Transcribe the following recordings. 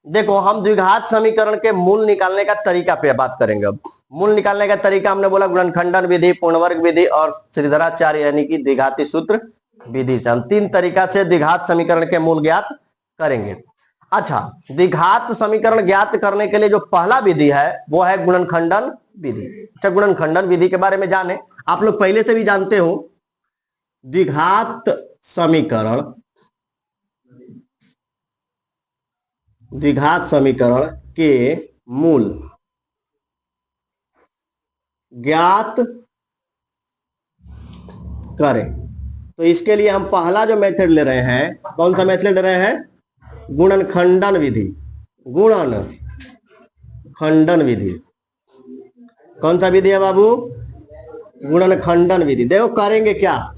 देखो हम द्विघात समीकरण के मूल निकालने का तरीका पे बात करेंगे। अब मूल निकालने का तरीका हमने बोला गुणनखंडन विधि, पूर्णवर्ग विधि और श्रीधराचार्य यानी कि द्विघाती सूत्र विधि से हम 3 तरीका से द्विघात समीकरण के मूल ज्ञात करेंगे। अच्छा, द्विघात समीकरण ज्ञात करने के लिए जो पहला विधि है वो है गुणनखंडन विधि। अच्छा, गुणनखंडन विधि के बारे में जाने, आप लोग पहले से भी जानते हो द्विघात समीकरण के मूल ज्ञात करें तो इसके लिए हम पहला जो मेथड ले रहे हैं, कौन सा मेथड ले रहे हैं? गुणनखंडन विधि। गुणनखंडन विधि कौन सा विधि है बाबू? गुणनखंडन विधि। देखो करेंगे क्या,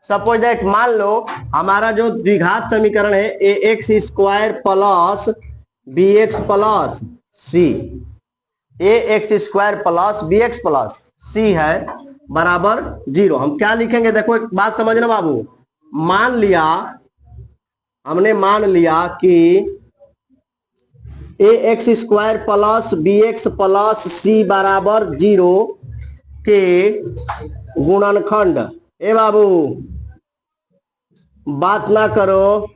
सपोज दैट मान लो हमारा जो द्विघात समीकरण है a x square plus B x plus c, a x square plus B x plus c है बराबर 0। हम क्या लिखेंगे? देखो एक बात समझना बाबू, हमने मान लिया कि a x square plus B x plus c बराबर 0 के गुणनखंड। ए बाबू बात ना करो,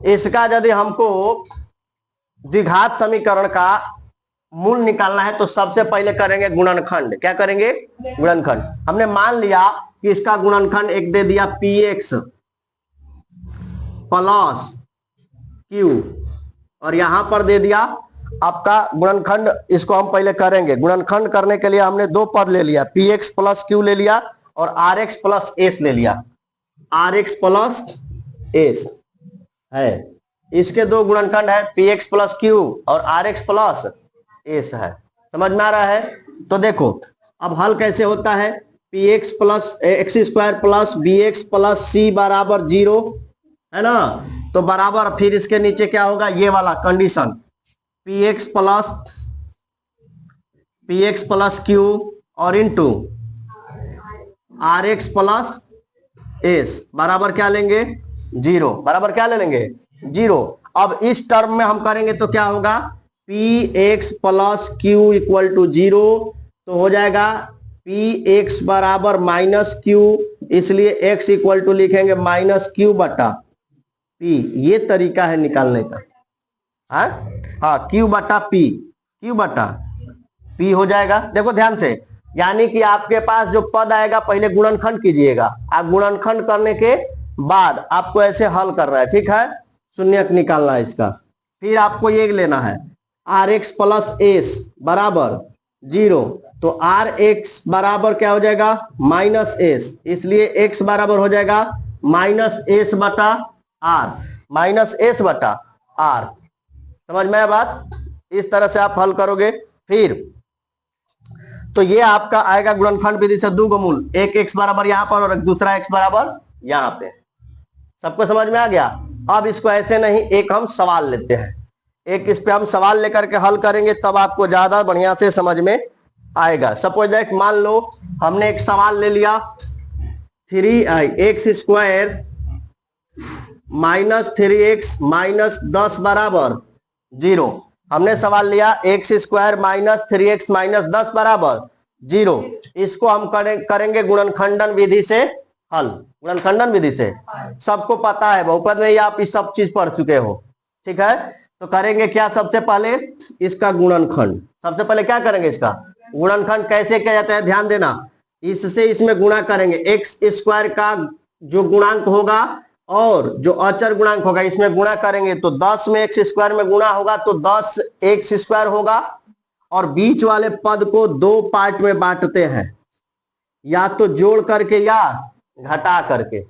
इसका यदि हमको द्विघात समीकरण का मूल निकालना है तो सबसे पहले करेंगे गुणनखंड। क्या करेंगे? गुणनखंड। हमने मान लिया कि इसका गुणनखंड एक दे दिया पी एक्स प्लस क्यू और यहां पर दे दिया आपका गुणनखंड। इसको हम पहले करेंगे। गुणनखंड करने के लिए हमने 2 पद ले लिया, पी एक्स प्लस क्यू ले लिया और आर एक्स प्लस एस ले लिया। आर एक्स प्लस एस है, इसके 2 गुणनखंड है, पी एक्स प्लस क्यू और आर एक्स प्लस एस है। समझ में आ रहा है? तो देखो अब हल कैसे होता है, p x plus x square plus B x plus c बराबर 0 है ना, तो बराबर फिर इसके नीचे क्या होगा, ये वाला condition p x plus q और into r x plus s बराबर क्या लेंगे? 0। बराबर क्या ले लेंगे? 0। अब इस टर्म में हम करेंगे तो क्या होगा, P x plus Q equal to 0, तो हो जाएगा पी एक्स बराबर माइनस क्यू, इसलिए एक्स इक्वल टू लिखेंगे माइनस क्यू बटा पी। ये तरीका है निकालने का। हाँ, क्यू बटा पी हो जाएगा। देखो ध्यान से, यानी कि आपके पास जो पद आएगा पहले गुणनखंड कीजिएगा, आप गुणनखंड करने के बाद आपको ऐसे हल करना है, ठीक है, शून्यक निकालना है इसका। फिर आपको ये लेना है आर एक्स प्लस एस बराबर 0, तो आर एक्स बराबर क्या हो जाएगा, माइनस एस, इसलिए एक्स बराबर हो जाएगा माइनस एस बटा आर, माइनस एस बटा आर। समझ में आया बात? इस तरह से आप हल करोगे। फिर तो ये आपका आएगा गुणनखंड विधि से 2 मूल, एक एक्स बराबर यहां पर और दूसरा एक्स बराबर यहां पे। सबको समझ में आ गया? अब इसको ऐसे नहीं, एक हम सवाल लेते हैं, एक इस पे हम सवाल लेकर के हल करेंगे, तब आपको ज्यादा बढ़िया से समझ में आएगा। सपोज दैट मान लो हमने एक सवाल ले लिया 3i x square minus 3x minus 10 बराबर 0। हमने सवाल लिया x square minus 3x minus 10 बराबर 0। इसको हम करेंगे गुणनखंडन विधि से हल। गुणनखंडन विधि से सबको पता है, बहुपद में ही आप इस सब चीज पढ़ चुके हो, ठीक है। तो करेंगे क्या, सबसे पहले इसका गुणनखंड। सबसे पहले क्या करेंगे, इसका गुणनखंड कैसे किया जाता है ध्यान देना। इससे इसमें गुणा करेंगे, एक्स स्क्वायर का जो गुणांक होगा और जो अचर गुणांक होगा इसमें गुणा करेंगे, तो 10 में एक्स स्क्वायर में गुणा होगा तो 10 एक्स स्क्वायर होगा। और बीच वाले पद को 2 पार्ट में बांटते हैं, या तो जोड़ करके या घटा करके।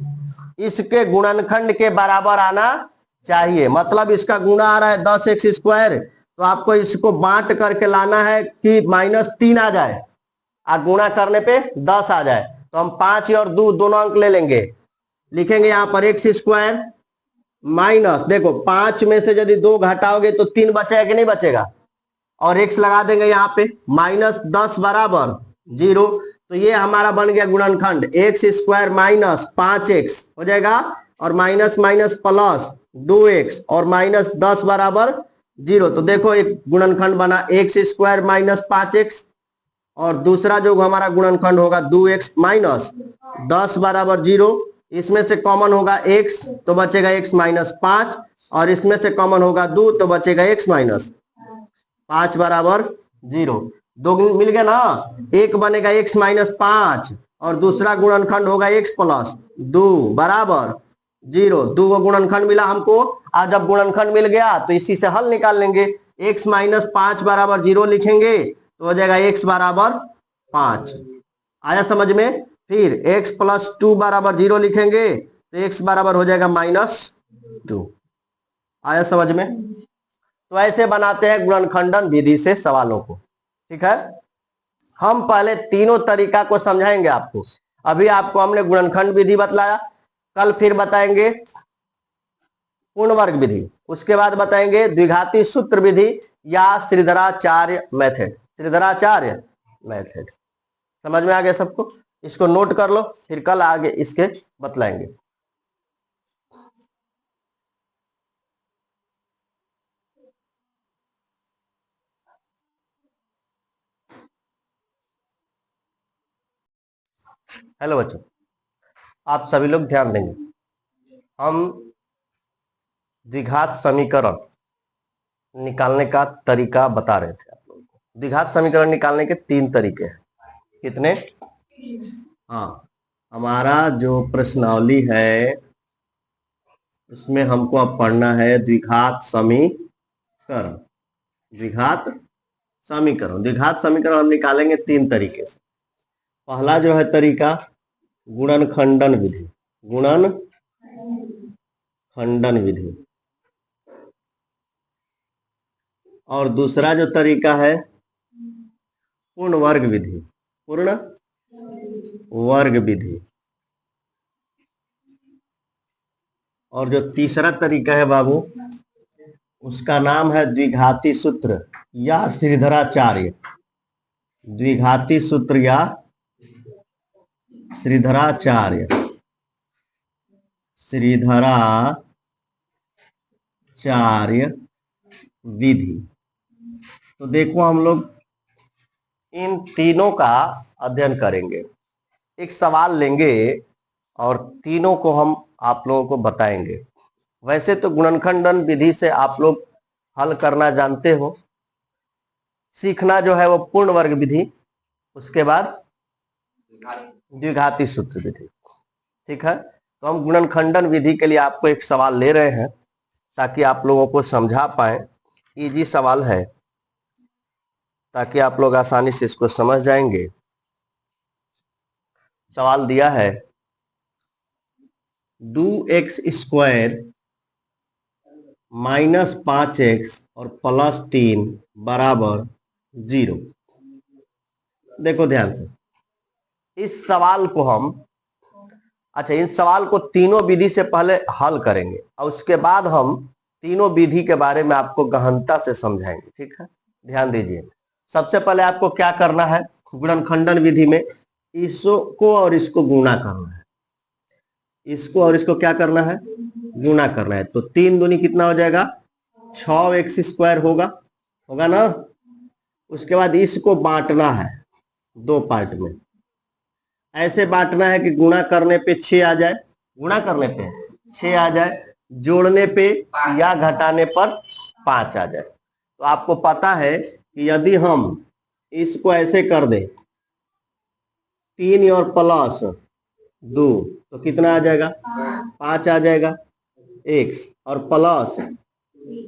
इसके गुणनखंड के बराबर आना चाहिए, मतलब इसका गुणा आ रहा है 10 एक्स स्क्वायर, तो आपको इसको बांट करके लाना है कि -3 आ जाए और गुणा करने पे 10 आ जाए। तो हम 5 और 2 दोनों अंक ले लेंगे, लिखेंगे यहां पर एक्स स्क्वायर माइनस, देखो 5 में से यदि 2 घटाओगे तो 3 बचेगा कि नहीं बचेगा, और एक्स लगा देंगे यहाँ पे माइनस 10 बराबर 0। तो ये हमारा बन गया गुणनखंड, एक्स स्क्वायर माइनस 5x हो जाएगा और माइनस माइनस प्लस 2x और माइनस 10 बराबर 0। तो देखो एक गुणनखंड बना एक्स स्क्वायर माइनस 5x और दूसरा जो हमारा गुणनखंड होगा 2x माइनस 10 बराबर 0। इसमें से कॉमन होगा x तो बचेगा x माइनस 5 और इसमें से कॉमन होगा 2 तो बचेगा x माइनस 5 बराबर 0। दो मिल गया ना, एक बनेगा x माइनस 5 और दूसरा गुणनखंड होगा x प्लस 2 बराबर 0। दो गुणनखंड मिला हमको। आज जब गुणनखंड मिल गया तो इसी से हल निकाल लेंगे। x माइनस 5 बराबर 0 लिखेंगे तो हो जाएगा x बराबर 5। आया समझ में। फिर x प्लस 2 बराबर 0 लिखेंगे तो x बराबर हो जाएगा माइनस 2। आया समझ में। तो ऐसे बनाते हैं गुणनखंडन विधि से सवालों को। ठीक है, हम पहले तीनों तरीका को समझाएंगे आपको। अभी आपको हमने गुणनखंड विधि बतलाया, कल फिर बताएंगे पूर्ण वर्ग विधि, उसके बाद बताएंगे द्विघाती सूत्र विधि या श्रीधराचार्य मेथड। श्रीधराचार्य मेथड समझ में आ गया सबको। इसको नोट कर लो, फिर कल आगे इसके बतलाएंगे। हेलो बच्चों, आप सभी लोग ध्यान देंगे। हम द्विघात समीकरण निकालने का तरीका बता रहे थे आप लोगों को। द्विघात समीकरण निकालने के 3 तरीके हैं। कितने? हाँ, हमारा जो प्रश्नावली है उसमें हमको अब पढ़ना है द्विघात समीकरण। द्विघात समीकरण, द्विघात समीकरण हम निकालेंगे 3 तरीके से। पहला जो है तरीका गुणनखंडन विधि, गुणनखंडन विधि। और दूसरा जो तरीका है पूर्ण वर्ग विधि, पूर्ण वर्ग विधि। और जो तीसरा तरीका है बाबू, उसका नाम है द्विघाती सूत्र या श्रीधराचार्य। द्विघाती सूत्र या श्रीधराचार्य, श्रीधराचार्य विधि। तो देखो हम लोग इन तीनों का अध्ययन करेंगे। एक सवाल लेंगे और तीनों को हम आप लोगों को बताएंगे। वैसे तो गुणनखंडन विधि से आप लोग हल करना जानते हो, सीखना जो है वो पूर्ण वर्ग विधि, उसके बाद द्विघाती सूत्र विधि। ठीक है, तो हम गुणनखंडन विधि के लिए आपको एक सवाल ले रहे हैं ताकि आप लोगों को समझा पाए। इजी सवाल है ताकि आप लोग आसानी से इसको समझ जाएंगे। सवाल दिया है 2x स्क्वायर माइनस 5x और प्लस 3 बराबर 0। देखो ध्यान से इस सवाल को हम, अच्छा इन सवाल को तीनों विधि से पहले हल करेंगे और उसके बाद हम तीनों विधि के बारे में आपको गहनता से समझाएंगे। ठीक है, ध्यान दीजिए। सबसे पहले आपको क्या करना है, गुणनखंडन विधि में इसको और इसको गुणा करना है। इसको और इसको क्या करना है, गुणा करना है। तो 3 दूनी कितना हो जाएगा, 6x स्क्वायर होगा ना। उसके बाद इसको बांटना है 2 पार्ट में। ऐसे बांटना है कि गुणा करने पे 6 आ जाए, गुणा करने पे 6 आ जाए, जोड़ने पे या घटाने पर 5 आ जाए। तो आपको पता है कि यदि हम इसको ऐसे कर दें 3 और प्लस 2 तो कितना आ जाएगा, 5 आ जाएगा। x और प्लस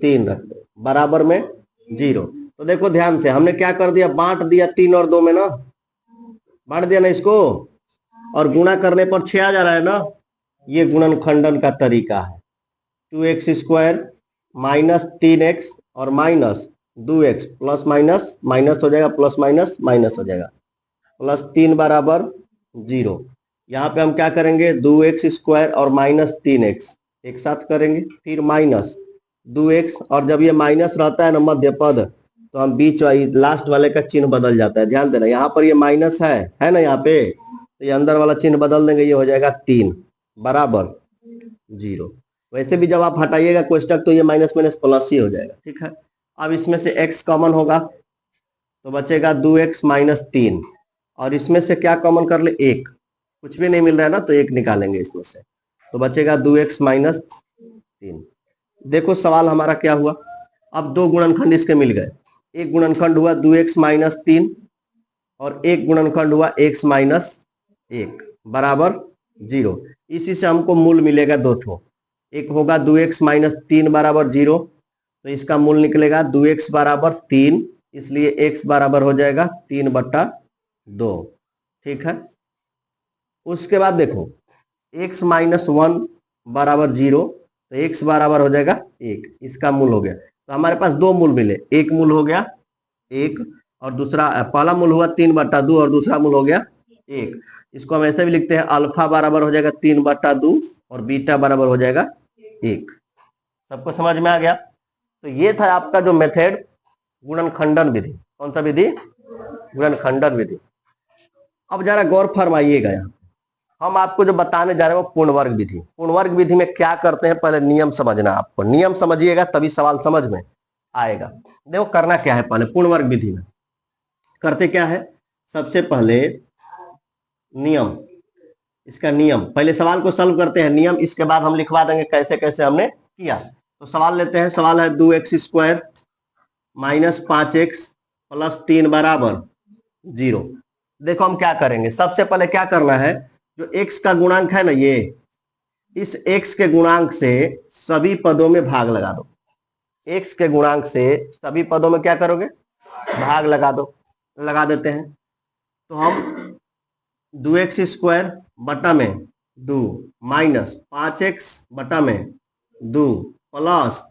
3 रखते बराबर में 0। तो देखो ध्यान से हमने क्या कर दिया, बांट दिया 3 और 2 में ना, बांट दिया ना इसको, और गुणा करने पर 6 आ जा रहा है ना। ये गुणनखंडन का तरीका है। 2x स्क्वायर माइनस 3x और minus 2x plus minus minus हो जाएगा, प्लस माइनस माइनस हो जाएगा, प्लस 3 बराबर 0। यहाँ पे हम क्या करेंगे, 2x स्क्वायर और माइनस 3x एक साथ करेंगे, फिर माइनस 2x, और जब ये माइनस रहता है ना मध्य पद, तो हम बीच लास्ट वाले का चिन्ह बदल जाता है। ध्यान देना, यहाँ पर ये माइनस है ना यहाँ पे, तो ये अंदर वाला चिन्ह बदल देंगे, ये हो जाएगा 3 बराबर जीरो। वैसे भी जब आप हटाइएगा कोष्टक तो ये माइनस माइनस प्लस ही हो जाएगा, ठीक है। अब इसमें से x कॉमन होगा तो बचेगा 2x माइनस 3, और इसमें से क्या कॉमन कर ले, एक, कुछ भी नहीं मिल रहा है ना तो एक निकालेंगे इसमें से, तो बचेगा 2x माइनस 3। देखो सवाल हमारा क्या हुआ, अब दो गुणनखंड इसके मिल गए, एक गुणनखंड हुआ 2x माइनस 3 और एक गुणनखंड हुआ x माइनस 1 बराबर 0। इसी से हमको मूल मिलेगा दो ठो, एक होगा 2x माइनस 3 बराबर 0, तो इसका मूल निकलेगा 2x बराबर 3, इसलिए x बराबर हो जाएगा 3/2, ठीक है। उसके बाद देखो x माइनस 1 बराबर 0, तो x बराबर हो जाएगा 1, इसका मूल हो गया। तो हमारे पास दो मूल मिले, एक मूल हो गया 1 और दूसरा, पहला मूल हुआ 3/2 और दूसरा मूल हो गया 1। इसको हम ऐसे भी लिखते हैं, अल्फा बराबर हो जाएगा 3/2 और बीटा बराबर हो जाएगा 1। सबको समझ में आ गया। तो ये था आपका जो मेथड, गुणनखंडन विधि। कौन सा विधि, गुणनखंडन विधि। अब जरा गौर फरमाइएगा, यहाँ हम आपको जो बताने जा रहे हैं वो पूर्ण वर्ग विधि। पूर्ण वर्ग विधि में क्या करते हैं, पहले नियम समझना, आपको नियम समझिएगा तभी सवाल समझ में आएगा। देखो करना क्या है, पहले पूर्ण वर्ग विधि में करते क्या है, सबसे पहले नियम, इसका नियम, पहले सवाल को सॉल्व करते हैं, नियम इसके बाद हम लिखवा देंगे कैसे कैसे हमने किया। तो सवाल लेते हैं, सवाल है 2x² माइनस 5x प्लस 3 बराबर 0। देखो हम क्या करेंगे, सबसे पहले क्या करना है, जो x का गुणांक है ना, ये इस x के गुणांक से सभी पदों में भाग लगा दो। x के गुणांक से सभी पदों में क्या करोगे, भाग लगा दो। लगा देते हैं, तो हम 2x² बटा में 2 माइनस 5x बटा में 2 प्लस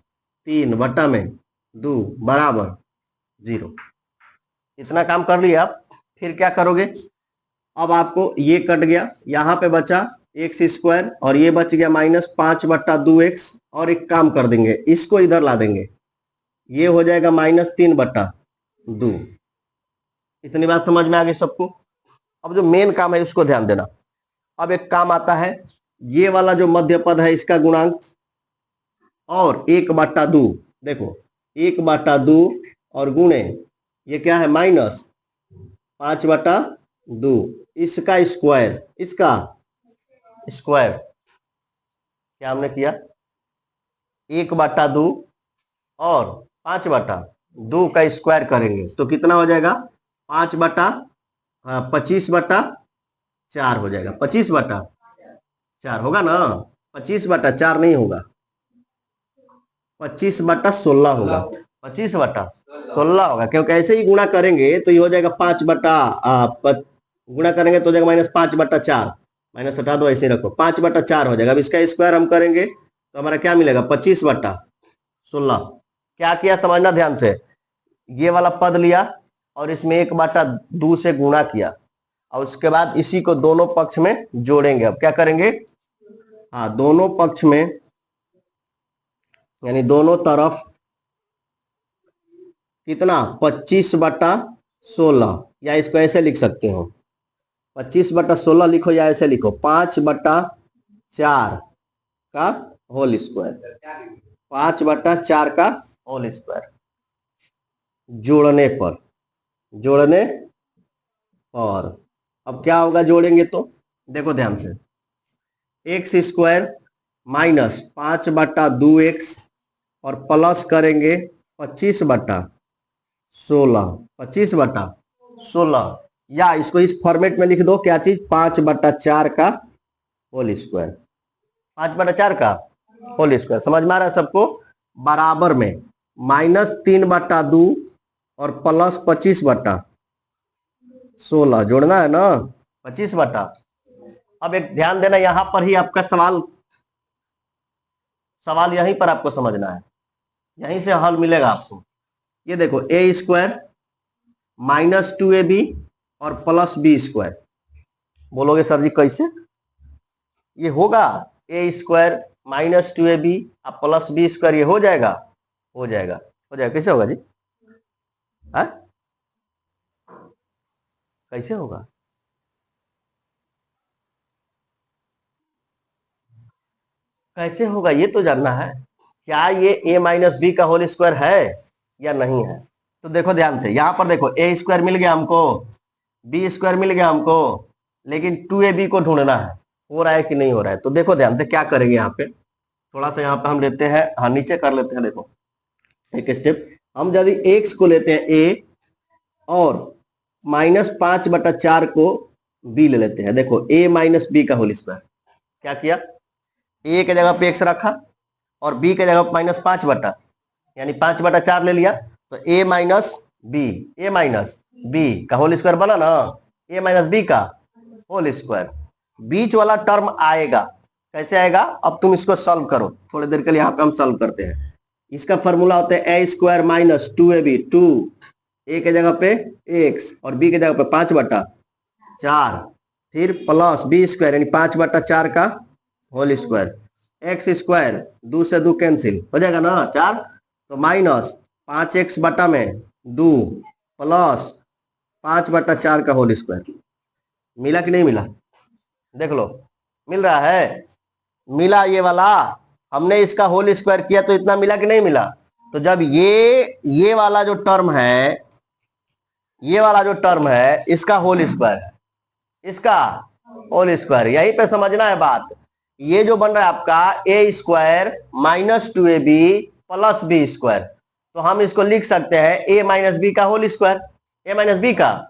3 बटा में 2 बराबर 0। इतना काम कर लिया आप। फिर क्या करोगे, अब आपको ये कट गया, यहां पे बचा x² और ये बच गया -5/2x, और एक काम कर देंगे, इसको इधर ला देंगे, ये हो जाएगा -3/2। इतनी बात समझ में आ गई सबको। अब जो मेन काम है उसको ध्यान देना। अब एक काम आता है, ये वाला जो मध्य पद है इसका गुणांक और 1/2, देखो 1/2 और गुणे ये क्या है -5/2, इसका स्क्वायर, इसका स्क्वायर क्या हमने किया, 1/2 और 5/2 का स्क्वायर करेंगे तो कितना हो जाएगा, 25/4 हो जाएगा, 25/4 होगा ना, 25/4 नहीं होगा, 25/16 होगा, 25/16 होगा, क्योंकि ऐसे ही गुणा करेंगे तो ये हो जाएगा गुणा करेंगे तो हो जाएगा -5/4, माइनस हटा दो, ऐसे रखो, 5/4 हो जाएगा। अब इसका स्क्वायर हम करेंगे तो हमारा क्या मिलेगा, 25/16। क्या किया समझना ध्यान से, ये वाला पद लिया और इसमें 1/2 से गुणा किया, और उसके बाद इसी को दोनों पक्ष में जोड़ेंगे। अब क्या करेंगे, हाँ दोनों पक्ष में, यानी दोनों तरफ कितना, 25/16, या इसको ऐसे लिख सकते हो, 25/16 लिखो या ऐसे लिखो, 5/4 का होल स्क्वायर, 5/4 का होल स्क्वायर, जोड़ने पर, जोड़ने पर। अब क्या होगा जोड़ेंगे तो, देखो ध्यान से, x² माइनस 5/2x और प्लस करेंगे 25/16, 25/16, या इसको इस फॉर्मेट में लिख दो, क्या चीज, 5/4 का होल स्क्वायर, 5/4 का होल स्क्वायर। समझ में आ रहा है सबको, बराबर में -3/2 और प्लस 25/16 जोड़ना है ना, 25/। अब एक ध्यान देना, यहां पर ही आपका सवाल, सवाल यहीं पर आपको समझना है, यहीं से हल मिलेगा आपको। ये देखो a² -2ab और प्लस b², बोलोगे सर जी कैसे, ये होगा a² -2ab और प्लस b², ये हो जाएगा, हो जाएगा, हो जाएगा, कैसे होगा जी, हा? कैसे होगा, कैसे होगा ये तो जानना है, क्या ये ए माइनस बी का होल स्क्वायर है या नहीं है। तो देखो ध्यान से, यहां पर देखो ए स्क्वायर मिल गया हमको, बी स्क्वायर मिल गया हमको, लेकिन 2ab को ढूंढना है, हो रहा है कि नहीं हो रहा है। तो देखो ध्यान से क्या करेंगे, यहाँ पे थोड़ा सा यहाँ पे हम लेते हैं, हाँ नीचे कर लेते हैं। देखो एक स्टेप, हम यदि x को लेते हैं a और -5/4 को b ले लेते हैं। देखो a माइनस बी का होल स्क्वायर, क्या किया, a के जगह पे x रखा और b के जगह -5 यानी 5/4 ले लिया, तो a माइनस बी का होल स्क्वायर बना ना, a माइनस बी का होल स्क्वायर। बीच वाला टर्म आएगा, कैसे आएगा, अब तुम इसको सॉल्व करो, थोड़ी देर के लिए यहाँ पे हम सॉल्व करते हैं। इसका फॉर्मूला होता है a square minus 2ab, 2 a के जगह पे x और b के जगह पे 5/4, फिर प्लस b स्क्वायर यानी 5/4 का होल स्क्वायर, x स्क्वायर 2 से 2 कैंसिल हो जाएगा ना 4, तो माइनस 5x बटा में 2 प्लस 5/4 का होल स्क्वायर। मिला कि नहीं मिला, देख लो मिल रहा है, मिला ये वाला, हमने इसका होल स्क्वायर किया तो इतना मिला कि नहीं मिला। तो जब ये वाला जो टर्म है, ये वाला जो टर्म है इसका होल स्क्वायर है, इसका होल स्क्वायर, यहीं पे समझना है बात। ये जो बन रहा है आपका a square minus 2ab plus B square, तो हम इसको लिख सकते हैं a माइनस बी का whole square, a minus B का,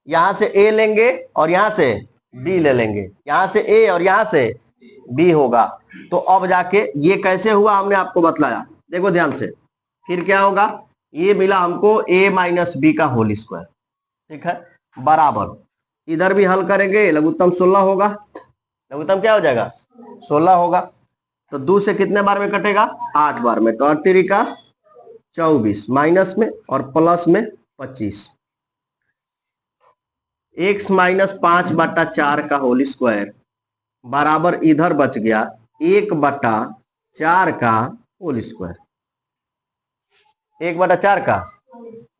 यहां से a लेंगे और यहां से b ले लेंगे, यहां से a और यहां से b होगा। तो अब जाके ये कैसे हुआ हमने आपको बतलाया, देखो ध्यान से, फिर क्या होगा, ये मिला हमको a माइनस बी का होल स्क्वायर, ठीक है, बराबर इधर भी हल करेंगे, लघुत्तम 16 होगा, लघुत्तम क्या हो जाएगा 16 होगा, तो 2 से कितने बार में कटेगा 8 बार में, तो 8 का 24 माइनस में और प्लस में 25, x माइनस 5/4 का होल स्क्वायर बराबर इधर बच गया 1/4 का होल स्क्वायर, 1/4 का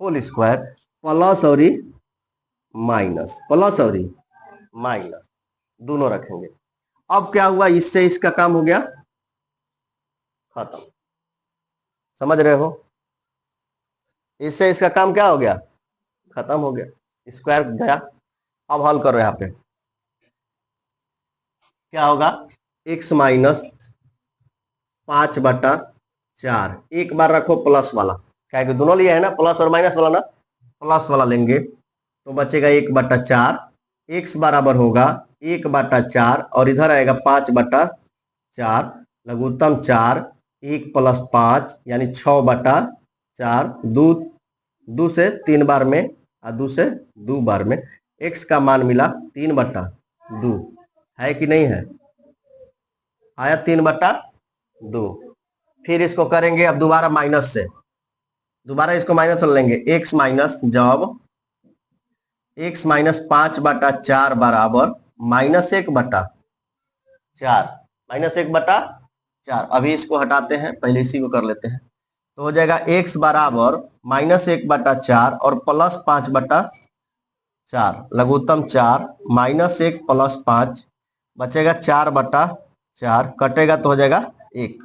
होल स्क्वायर प्लस और माइनस, प्लस और माइनस दोनों रखेंगे। अब क्या हुआ, इससे इसका काम हो गया खत्म, समझ रहे हो, इससे इसका काम क्या हो गया, खत्म हो गया, स्क्वायर गया। अब हल करो, यहाँ पे क्या होगा, x माइनस 5/4, एक बार रखो प्लस वाला, क्या है कि दोनों लिए है ना, प्लस और माइनस वाला ना, प्लस वाला लेंगे तो बचेगा 1/4, x बराबर होगा 1/4 और इधर आएगा 5/4, लघुत्तम 4, 1 प्लस 5 यानी 6/4, 2 से 3 बार में और 2 से 2 बार में, x का मान मिला 3/2, है कि नहीं है, आया 3/2। फिर इसको करेंगे अब दोबारा माइनस से, दोबारा इसको माइनस कर लेंगे, x माइनस, जब x माइनस 5/4 बराबर -1/4, -1/4, अभी इसको हटाते हैं, पहले इसी को कर लेते हैं, तो हो जाएगा x बराबर -1/4 और प्लस 5/4, लघुत्तम 4, -1 प्लस 5 बचेगा 4/4, कटेगा तो हो जाएगा 1।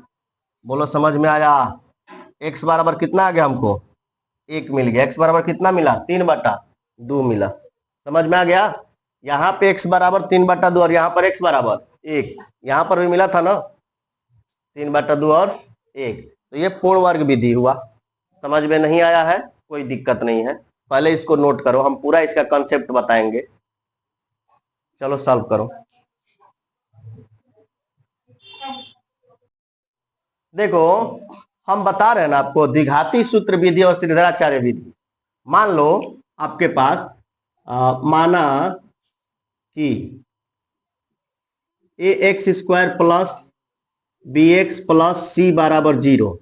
बोलो समझ में आया, x बराबर कितना आ गया हमको 1 मिल गया, x बराबर कितना मिला 3/2 मिला, समझ में आ गया। यहाँ पे x बराबर 3/2 और यहाँ पर x बराबर 1, यहाँ पर भी मिला था ना 3/2 और 1, तो ये पूर्ण वर्ग विधि हुआ। समझ में नहीं आया है, कोई दिक्कत नहीं है, पहले इसको नोट करो, हम पूरा इसका कंसेप्ट बताएंगे। चलो सॉल्व करो। देखो हम बता रहे हैं ना आपको, द्विघाती सूत्र विधि और श्रीधराचार्य विधि। मान लो आपके पास माना कि ax square plus bx plus c बराबर 0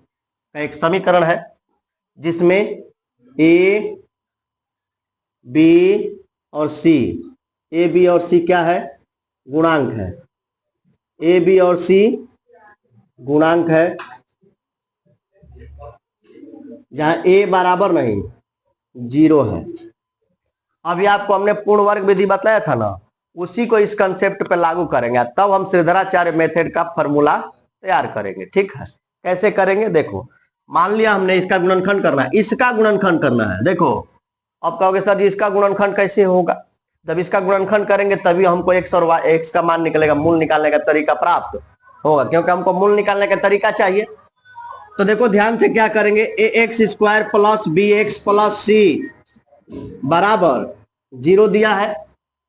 का एक समीकरण है, जिसमें a b और c, a b और c क्या है, गुणांक है, a b और c गुणांक है, जहां a बराबर नहीं 0 है। अभी आपको हमने पूर्ण वर्ग विधि बताया था ना, उसी को इस कंसेप्ट पे लागू करेंगे, तब हम श्रीधराचार्य मेथड का फॉर्मूला तैयार करेंगे। ठीक है, कैसे करेंगे देखो, मान लिया हमने इसका गुणनखंड करना है, इसका गुणनखंड करना है। देखो अब कहोगे सर जी इसका गुणनखंड कैसे होगा? जब इसका गुणनखंड करेंगे तभी हमको एक्स और वाई, एक्स का मान निकलेगा, मूल निकालने का तरीका प्राप्त होगा, क्योंकि हमको मूल निकालने का तरीका चाहिए। तो देखो ध्यान से क्या करेंगे, a x square plus B x plus c बराबर 0 दिया है।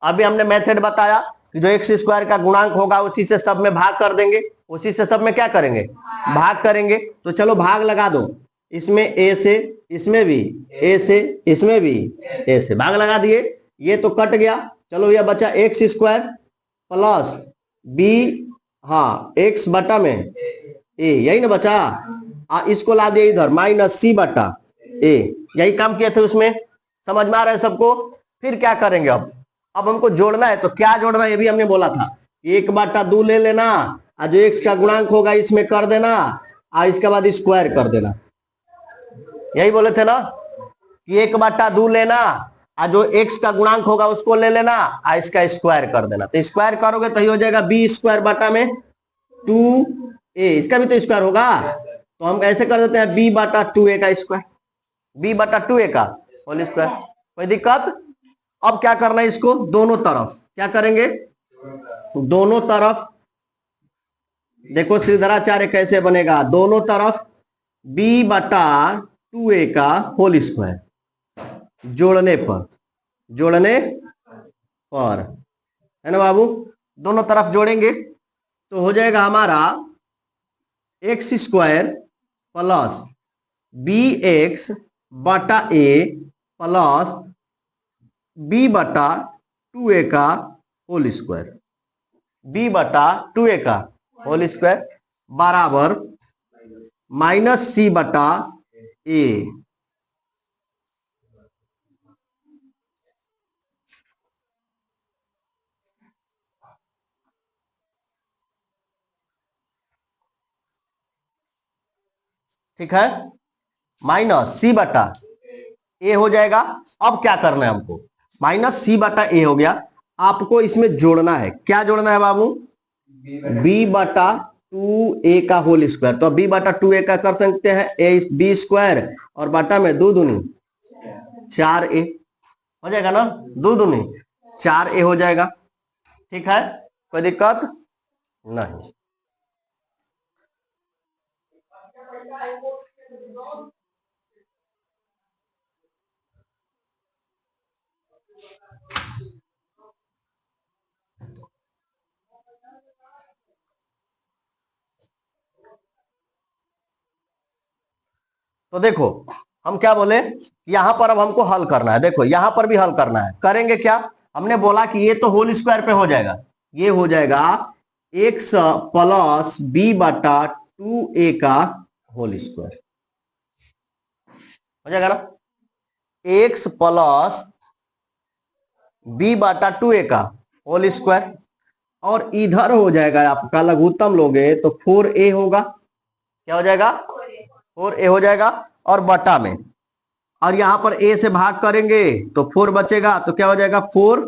अभी हमने मेथड बताया कि जो एक्स स्क्वायर का गुणांक होगा उसी से सब में भाग कर देंगे, उसी से सब में क्या करेंगे, भाग करेंगे। तो चलो भाग लगा दो, इसमें ए से, इसमें भी ए से, इसमें भी ए से, भाग लगा दिए, ये तो कट गया। चलो यह बचा एक्स स्क्वायर प्लस बी, हाँ एक्स बटा में ए, यही ना बचा। इसको ला दिए इधर माइनस सी बटा ए, यही काम किए थे उसमें। समझ में आ रहा है सबको? फिर क्या करेंगे, अब हमको जोड़ना है। तो क्या जोड़ना है ये भी हमने बोला था, 1/2 ले लेना, और जो एक्स का गुणांक होगा इसमें कर देना, और इसके बाद स्क्वायर कर देना। यही बोले थे ना कि 1/2 लेना, और जो एक्स का गुणांक होगा उसको ले लेना, और इसका स्क्वायर कर देना। तो स्क्वायर करोगे तो ये हो जाएगा बी स्क्वायर बटा में 2a, इसका भी तो स्क्वायर होगा। तो हम ऐसे कर देते हैं b/2a का स्क्वायर, b/2a का होल स्क्वायर। कोई दिक्कत? अब क्या करना है, इसको दोनों तरफ क्या करेंगे, दोनों तरफ देखो श्रीधराचार्य कैसे बनेगा, दोनों तरफ b/2a का होल स्क्वायर जोड़ने पर है ना बाबू, दोनों तरफ जोड़ेंगे तो हो जाएगा हमारा X square plus B X बटा ए प्लस b/2a का होल स्क्वायर, b/2a का होल स्क्वायर बराबर माइनस सी बटा ए। ठीक है, माइनस सी बटा ए हो जाएगा। अब क्या करना है हमको, माइनस सी बटा ए हो गया, आपको इसमें जोड़ना है। क्या जोड़ना है बाबू, b/2a का होल स्क्वायर। तो b/2a का कर सकते हैं ए बी स्क्वायर, और बटा में 2 दूनी 4a हो जाएगा ना, 2 दूनी 4a हो जाएगा। ठीक है, कोई दिक्कत नहीं। तो देखो हम क्या बोले, यहां पर अब हमको हल करना है। देखो यहां पर भी हल करना है, करेंगे क्या, हमने बोला कि ये तो होल स्क्वायर पे हो जाएगा, ये हो जाएगा एक्स प्लस b/2a का होल स्क्वायर हो जाएगा ना, एक्स प्लस b/2a का होल स्क्वायर, और इधर हो जाएगा आपका लघुत्तम लोगे तो 4a होगा। क्या हो जाएगा, 4a हो जाएगा, और बटा में, और यहां पर a से भाग करेंगे तो 4 बचेगा। तो क्या हो जाएगा 4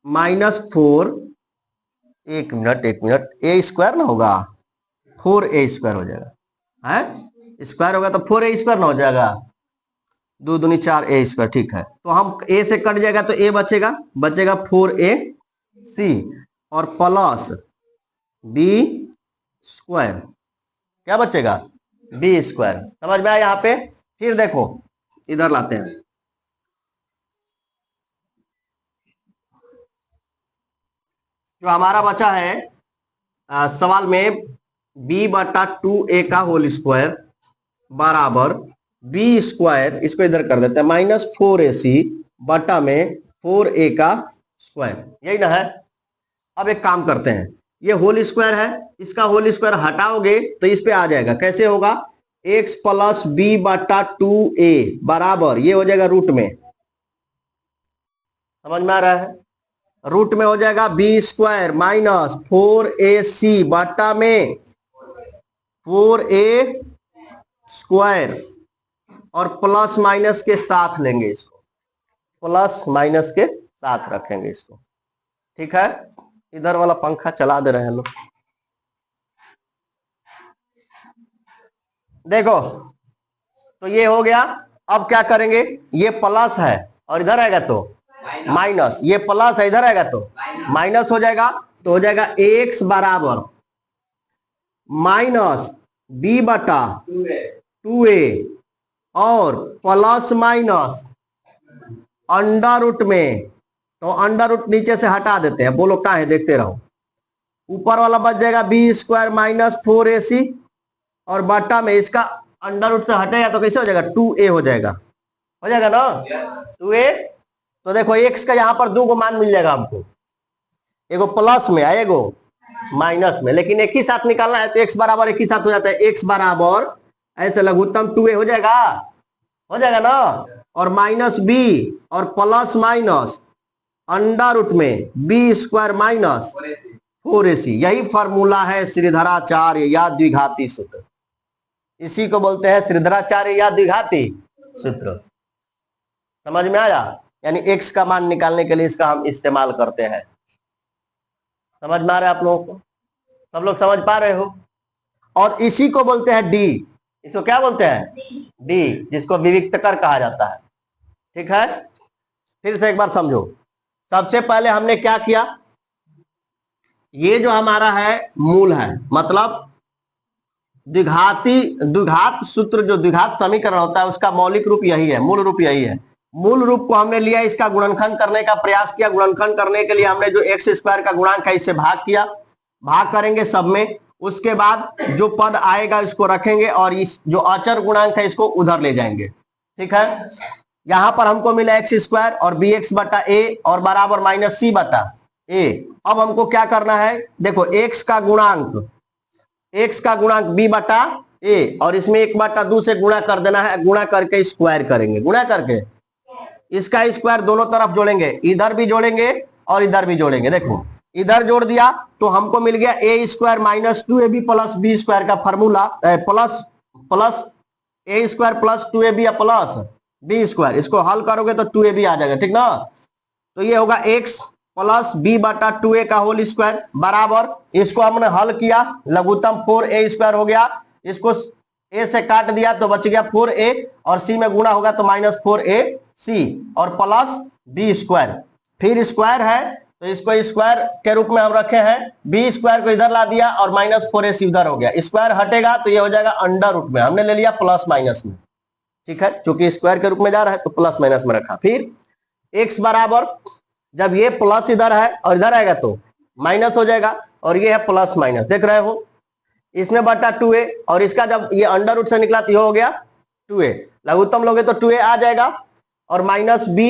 माइनस 4, एक मिनट a स्क्वायर ना होगा, 4a स्क्वायर हो जाएगा, है स्क्वायर होगा तो 4a स्क्वायर ना हो जाएगा, 2 दूनी 4a स्क्वायर। ठीक है, तो हम a से कट जाएगा तो a बचेगा, 4ac और प्लस b स्क्वायर, क्या बचेगा b स्क्वायर। समझ में आया यहाँ पे? फिर देखो इधर लाते हैं, जो हमारा बचा है सवाल में b/2a का होल स्क्वायर बराबर b स्क्वायर, इसको इधर कर देते हैं माइनस 4ac बटा में 4a का स्क्वायर, यही ना है। अब एक काम करते हैं, ये होल स्क्वायर है, इसका होल स्क्वायर हटाओगे तो इस पे आ जाएगा। कैसे होगा, x प्लस b/2a बराबर ये हो जाएगा रूट में, समझ में आ रहा है, रूट में हो जाएगा b स्क्वायर माइनस 4ac बटा में 4a स्क्वायर, और प्लस माइनस के साथ लेंगे इसको, प्लस माइनस के साथ रखेंगे इसको। ठीक है, इधर वाला पंखा चला दे रहे हैं लोग। देखो तो ये हो गया। अब क्या करेंगे, ये प्लस है और इधर आएगा तो माइनस, ये प्लस है इधर आएगा तो माइनस हो जाएगा। तो हो जाएगा एक्स बराबर माइनस बी बटा 2a और प्लस माइनस अंडर रूट में, तो अंडर रूट नीचे से हटा देते हैं, बोलो क्या है देखते रहो। ऊपर वाला बच जाएगा बी स्क्वायर माइनस 4ac और बटा में इसका अंडर रूट से हटेगा तो कैसे हो जाएगा 2a हो जाएगा ना 2a। तो देखो x का यहाँ पर दो गो मान मिल जाएगा हमको, एगो प्लस में है एगो माइनस में, लेकिन एक ही साथ निकालना है तो x बराबर एक ही साथ हो जाता है। x बराबर ऐसे लघुत्तम 2a हो जाएगा ना, और माइनस b और प्लस माइनस अंडर रूट में बी स्क्वायर माइनस 4ac। यही फॉर्मूला है श्रीधराचार्य या द्विघाती सूत्र, इसी को बोलते हैं श्रीधराचार्य या द्विघाती सूत्र। समझ में आया? यानी x का मान निकालने के लिए इसका हम इस्तेमाल करते हैं। समझ में आ रहा है आप लोगों को? सब लोग समझ पा रहे हो? और इसी को बोलते हैं डी, इसको क्या बोलते हैं डी, जिसको विविक्तकर कहा जाता है। ठीक है, फिर से एक बार समझो। सबसे पहले हमने क्या किया, ये जो हमारा है मूल है, मतलब द्विघात सूत्र, जो द्विघात समीकरण होता है उसका मौलिक रूप यही है, मूल रूप यही है। मूल रूप को हमने लिया, इसका गुणनखंड करने का प्रयास किया। गुणनखंड करने के लिए हमने जो एक्स स्क्वायर का गुणांक है इससे भाग किया, भाग करेंगे सब में। उसके बाद जो पद आएगा इसको रखेंगे और इस जो अचर गुणांक है इसको उधर ले जाएंगे। ठीक है, यहां पर हमको मिला एक्स स्क्वायर और बी एक्स बटा ए और बराबर माइनस सी बटा ए। अब हमको क्या करना है, देखो एक्स का गुणांक बी बटा ए और इसमें 1/2 से गुणा कर देना है, गुणा करके स्क्वायर करेंगे। गुणा करके इसका स्क्वायर दोनों तरफ जोड़ेंगे, इधर भी जोड़ेंगे और इधर भी जोड़ेंगे। देखो इधर जोड़ दिया तो हमको मिल गया a square minus 2ab plus B square का formula, plus a square plus 2ab या प्लस बी स्क्वायर। इसको हल करोगे तो 2ab आ जाएगा। ठीक ना, तो ये होगा x प्लस बी बटा 2a का होल स्क्वायर बराबर, इसको हमने हल किया, लघुत्तम 4a स्क्वायर हो गया। इसको a से काट दिया तो बच गया 4a और c में गुणा होगा तो माइनस 4ac और प्लस बी स्क्वायर। फिर स्क्वायर है तो इसको स्क्वायर के रूप में हम रखे हैं, बी स्क्वायर को इधर ला दिया और माइनस 4ac उधर हो गया। स्क्वायर हटेगा तो ये हो जाएगा अंडर रूट में, हमने ले लिया प्लस माइनस में। ठीक है, क्योंकि स्क्वायर के रूप में जा रहा है तो प्लस माइनस में रखा। फिर x बराबर, जब ये प्लस इधर है और इधर आएगा तो माइनस हो जाएगा, और ये है प्लस माइनस, देख रहे हो, इसमें बटा 2a और इसका जब ये अंडर रूट से निकला तो ये हो गया 2a। लघुत्तम लोगे तो 2a आ जाएगा और माइनस b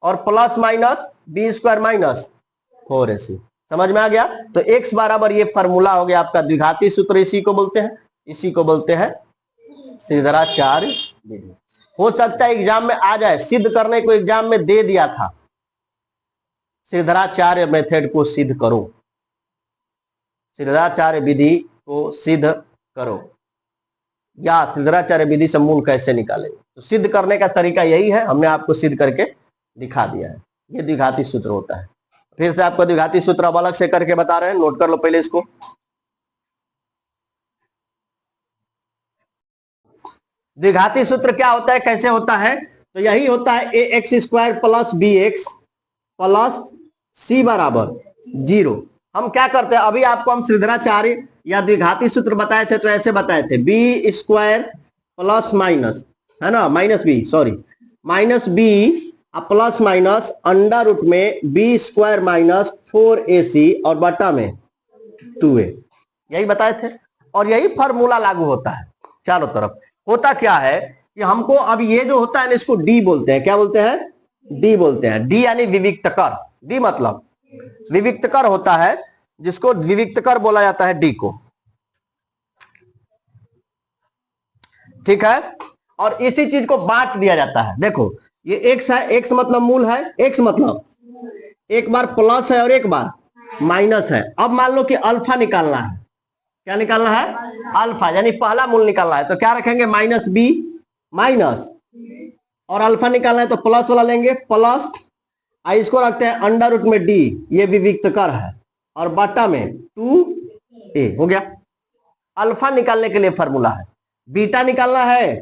और plus minus B square minus 4ac। समझ में आ गया? तो x बराबर ये फॉर्मूला हो गया आपका द्विघाती सूत्र। इसी को बोलते हैं श्रीधराचार्य विधि। हो सकता है एग्जाम में आ जाए, सिद्ध करने को एग्जाम में दे दिया था, श्रीधराचार्य मेथड को सिद्ध करो, श्रीधराचार्य विधि को सिद्ध करो, या श्रीधराचार्य विधि से मूल कैसे निकालेंगे। तो सिद्ध करने का तरीका यही है, हमने आपको सिद्ध करके दिखा दिया है। ये द्विघाती सूत्र होता है। फिर से आपको द्विघाती सूत्र अब अलग से करके बता रहे हैं, नोट कर लो पहले इसको। द्विघाती सूत्र क्या होता है, कैसे होता है, तो यही होता है a x square plus B x plus c बराबर 0। हम क्या करते हैं, अभी आपको हम श्रीधराचार्य या द्विघाती सूत्र बताए थे तो ऐसे बताए थे, बी स्क्वायर प्लस माइनस, है ना, minus B plus minus under root में बी स्क्वायर माइनस 4ac और बटा में 2a, यही बताए थे। और यही फॉर्मूला लागू होता है चारों तरफ। होता क्या है कि हमको अब ये जो होता है ना, इसको डी बोलते हैं। क्या बोलते हैं? डी बोलते हैं। डी यानी विविक्तकर। डी मतलब विविक्तकर होता है, जिसको विविक्तकर बोला जाता है डी को। ठीक है, और इसी चीज को बांट दिया जाता है। देखो ये एक्स है, एक्स मतलब मूल है, एक्स मतलब एक बार प्लस है और एक बार माइनस है। अब मान लो कि अल्फा निकालना है, क्या निकालना है? अल्फा, यानी पहला मूल निकालना है। तो क्या रखेंगे? माइनस बी माइनस, और अल्फा निकालना है तो प्लस वाला लेंगे, प्लस, इसको रखते हैं अंडर रूट में डी, ये विविक्तकर है, और बटा में 2a हो गया। अल्फा निकालने के लिए फॉर्मूला है। बीटा निकालना है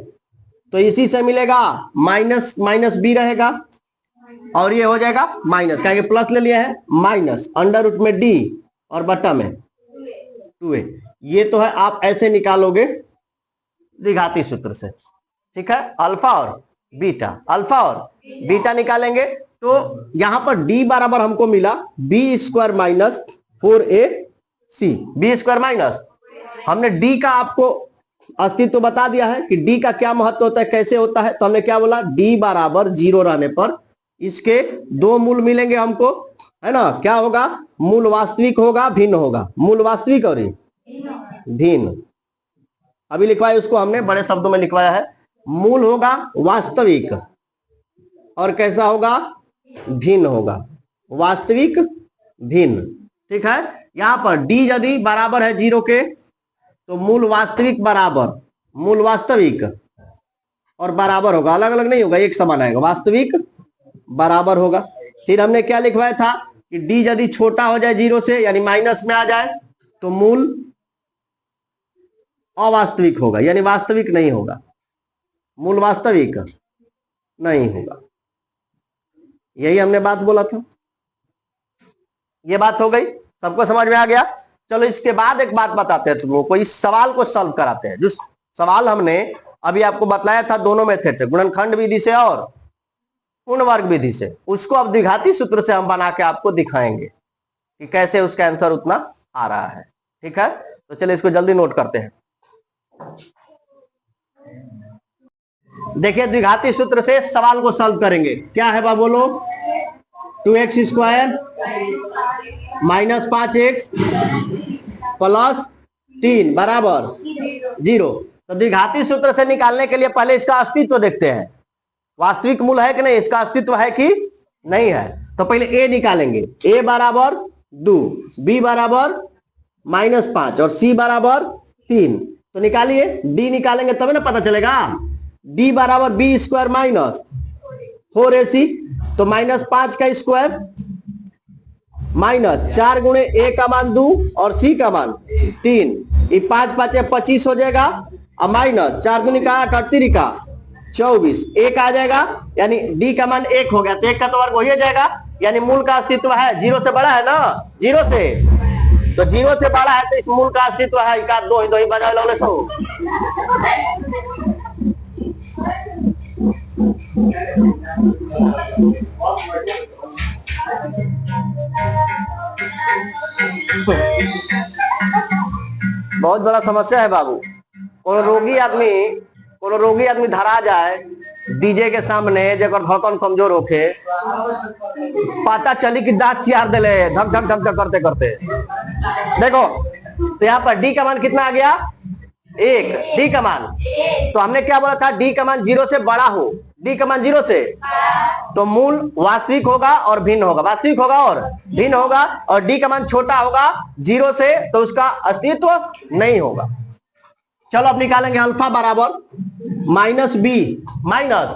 तो इसी से मिलेगा, माइनस माइनस बी रहेगा और ये हो जाएगा माइनस, क्या प्लस ले लिया है, माइनस अंडर रूट में डी और बट्टा में 2a। ये तो है, आप ऐसे निकालोगे द्विघाती सूत्र से, ठीक है। अल्फा और बीटा, अल्फा और बीटा निकालेंगे तो यहां पर d बराबर हमको मिला B square minus 4ac, B square minus, हमने d का आपको अस्तित्व बता दिया है कि d का क्या महत्व होता है, कैसे होता है। तो हमने क्या बोला, d बराबर 0 रहने पर इसके दो मूल मिलेंगे हमको, है ना। क्या होगा, मूल वास्तविक होगा, भिन्न होगा, मूल वास्तविक और भिन्न। अभी लिखवाया उसको हमने बड़े शब्दों में लिखवाया है, मूल होगा वास्तविक और कैसा होगा, भिन्न होगा, वास्तविक भिन्न, ठीक है। यहां पर d यदि बराबर है 0 के तो मूल वास्तविक बराबर, मूल वास्तविक और बराबर होगा, अलग अलग नहीं होगा, एक समान आएगा, वास्तविक बराबर होगा। फिर हमने क्या लिखवाया था कि d यदि छोटा हो जाए 0 से यानी माइनस में आ जाए तो मूल अवास्तविक होगा, यानी वास्तविक नहीं होगा, मूल वास्तविक नहीं होगा। यही हमने बात बोला था। ये बात हो गई, सबको समझ में आ गया। चलो इसके बाद एक बात बताते हैं तुमको, इस सवाल को सॉल्व कराते हैं। जो सवाल हमने अभी आपको बताया था दोनों मेथड से, गुणनखंड विधि से और पूर्ण वर्ग विधि से, उसको अब द्विघाती सूत्र से हम बना के आपको दिखाएंगे कि कैसे उसका आंसर उतना आ रहा है, ठीक है। तो चलिए इसको जल्दी नोट करते हैं। देखिए द्विघाती सूत्र से सवाल को सॉल्व करेंगे। क्या है बाबू, बोलो, 2x square minus 5x plus 3 बराबर 0। तो द्विघाती सूत्र से निकालने के लिए पहले इसका अस्तित्व देखते हैं, वास्तविक मूल है कि नहीं, इसका अस्तित्व है कि नहीं है। तो पहले a निकालेंगे, a बराबर 2, b बराबर -5 और c बराबर 3। तो निकालिए, d निकालेंगे तब ना पता चलेगा। d बराबर बी स्क्वायर माइनस 4ac, तो -5 का स्क्वायर माइनस 4 गुणे a का मान 2 और c का मान 3, ये 5 5 25 हो जाएगा और माइनस 4 दूनी का 8 8 3 का 24, 1 आ जाएगा, यानी d का मान 1 हो गया। तो 1 का तो वर्ग हो ही जाएगा, यानी मूल का अस्तित्व है, 0 से बड़ा है ना, 0 से, तो 0 से बड़ा है तो इस मूल का अस्तित्व है। एक दो ही बजा लोगे सो। बहुत बड़ा समस्या है बाबू। कोनो रोगी आदमी धरा जाए डीजे के सामने, जेकर धड़कन कमजोर होके, पता चली कि दांत चियार देले धक धक धक धक करते करते। देखो तो यहाँ पर डी का मान कितना आ गया, 1, डी का मान। तो हमने क्या बोला था, डी का मान 0 से बड़ा हो, डी का मान 0 से, तो मूल वास्तविक होगा और भिन्न होगा, वास्तविक होगा और भिन्न होगा। और डी का मान छोटा होगा 0 से तो उसका अस्तित्व नहीं होगा। चलो अब निकालेंगे, अल्फा बराबर माइनस बी माइनस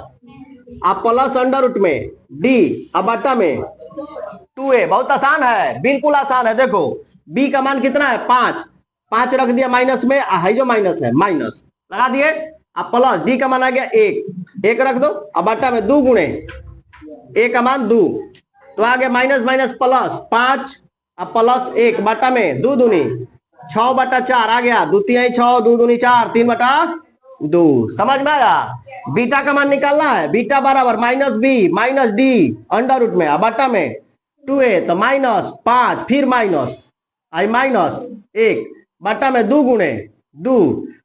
अब प्लस अंडर रूट में डी अब बटा में 2a। बहुत आसान है, बिल्कुल आसान है। देखो b का मान कितना है, 5 रख दिया माइनस में, है जो माइनस है, माइनस लगा दिए, अब प्लस डी का मान आ गया 1 रख दो, अब बटा में 2 गुणे a का मान 2, तो आ गया माइनस माइनस प्लस 5 अब प्लस 1 बटा में 2 दूनी 6 बटा 4 आ गया, 2 3 6 2 दूनी 4 3 बटा 2। समझ में आया। बीटा का मान निकालना है, बीटा बराबर minus B minus D under root में अब बटा में 2a, तो माइनस 5 फिर माइनस आई माइनस 1 बटा में 2 गुणे 2,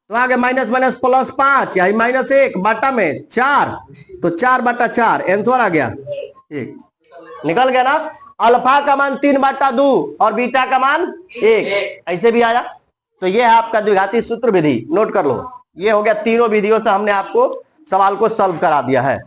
तो आगे माइनस माइनस प्लस 5 आई माइनस 1 बटा में 4, तो 4 बटा 4 आंसर आ गया 1। निकल गया ना। अल्फा का मान 3 बटा 2 और बीटा का मान 1, ऐसे भी आया। तो ये है आपका द्विघाती सूत्र विधि, नोट कर लो। ये हो गया, तीनों विधियों से हमने आपको सवाल को सॉल्व करा दिया है।